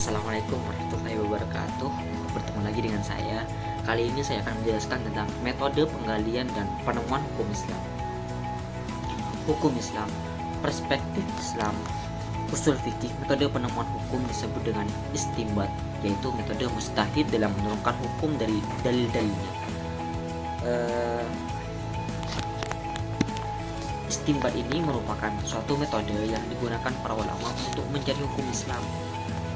Assalamualaikum warahmatullahi wabarakatuh. Bertemu lagi dengan saya. Kali ini saya akan menjelaskan tentang metode penggalian dan penemuan hukum Islam. Hukum Islam, perspektif Islam, usul fikih. Metode penemuan hukum disebut dengan istinbat, yaitu metode mustahid dalam menurunkan hukum dari dalil-dalilnya. Istinbat ini merupakan suatu metode yang digunakan para ulama untuk mencari hukum Islam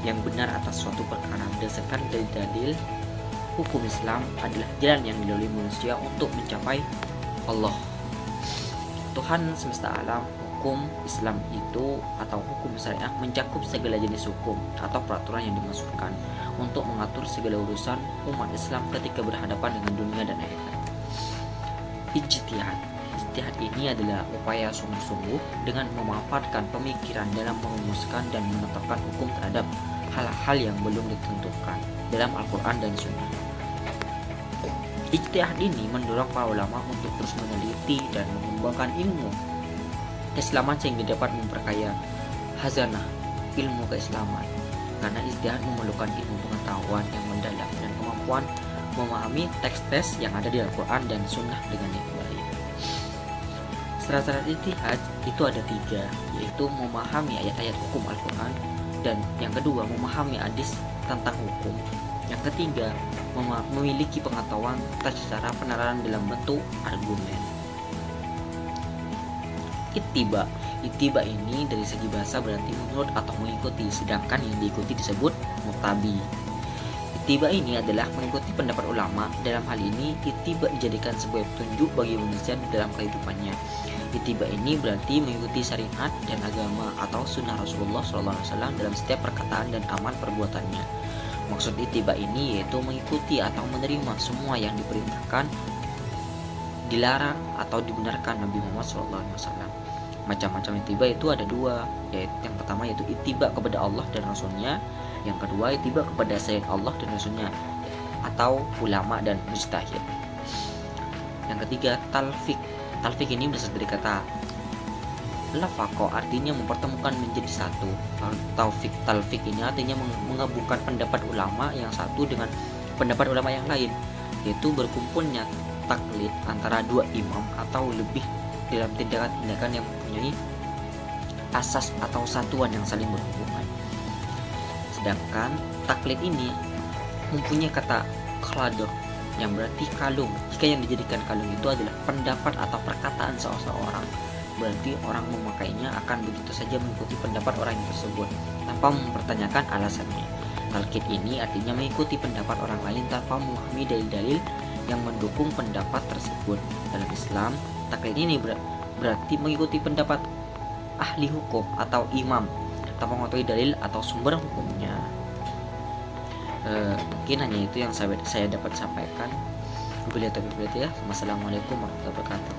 yang benar atas suatu perkara berdasarkan dalil-dalil. Hukum Islam adalah jalan yang dilalui manusia untuk mencapai Allah, Tuhan semesta alam. Hukum Islam itu atau hukum syariah mencakup segala jenis hukum atau peraturan yang dimaksudkan untuk mengatur segala urusan umat Islam ketika berhadapan dengan dunia dan akhirat. Ijtihad ini adalah upaya sungguh-sungguh dengan memanfaatkan pemikiran dalam merumuskan dan menetapkan hukum terhadap hal-hal yang belum ditentukan dalam Al-Quran dan Sunnah. Ijtihad ini mendorong para ulama untuk terus meneliti dan mengembangkan ilmu keislaman sehingga dapat memperkaya hazanah ilmu keislaman, karena ijtihad memerlukan ilmu pengetahuan yang mendalam dan kemampuan memahami teks-teks yang ada di Al-Quran dan Sunnah dengan yang baik. Syarat-syarat ijtihad itu ada 3, yaitu memahami ayat-ayat hukum Al-Quran, dan yang kedua memahami hadis tentang hukum, yang ketiga memiliki pengetahuan atas cara penerapan dalam bentuk argumen. Ittiba ini dari segi bahasa berarti menurut atau mengikuti, sedangkan yang diikuti disebut mutabi. Ittiba ini adalah mengikuti pendapat ulama. Dalam hal ini ittiba dijadikan sebagai petunjuk bagi manusia dalam kehidupannya. Ittiba ini berarti mengikuti syariat dan agama atau sunnah Rasulullah SAW dalam setiap perkataan dan amal perbuatannya. Maksud ittiba ini yaitu mengikuti atau menerima semua yang diperintahkan, dilarang atau dibenarkan Nabi Muhammad SAW. Macam-macam ittiba itu ada 2, yaitu yang pertama yaitu ittiba kepada Allah dan Rasulnya, yang kedua ittiba kepada syariat Allah dan Rasulnya atau ulama dan mujtahid. Yang ketiga talfiq. Talfiq ini berasal dari kata lafaqo, artinya mempertemukan menjadi satu. Talfiq ini artinya menggabungkan pendapat ulama yang satu dengan pendapat ulama yang lain, yaitu berkumpulnya taklid antara 2 imam atau lebih dalam tindakan-tindakan yang mempunyai asas atau satuan yang saling berhubungan. Sedangkan taklid ini mempunyai kata khalad yang berarti kalung. Jika yang dijadikan kalung itu adalah pendapat atau perkataan seseorang, berarti orang memakainya akan begitu saja mengikuti pendapat orang tersebut tanpa mempertanyakan alasannya. Taklid ini artinya mengikuti pendapat orang lain tanpa memahami dalil-dalil yang mendukung pendapat tersebut. Dalam Islam, taklid ini berarti mengikuti pendapat ahli hukum atau imam tanpa mengetahui dalil atau sumber hukumnya. Mungkin hanya itu yang saya dapat sampaikan. Wassalamualaikum warahmatullahi wabarakatuh.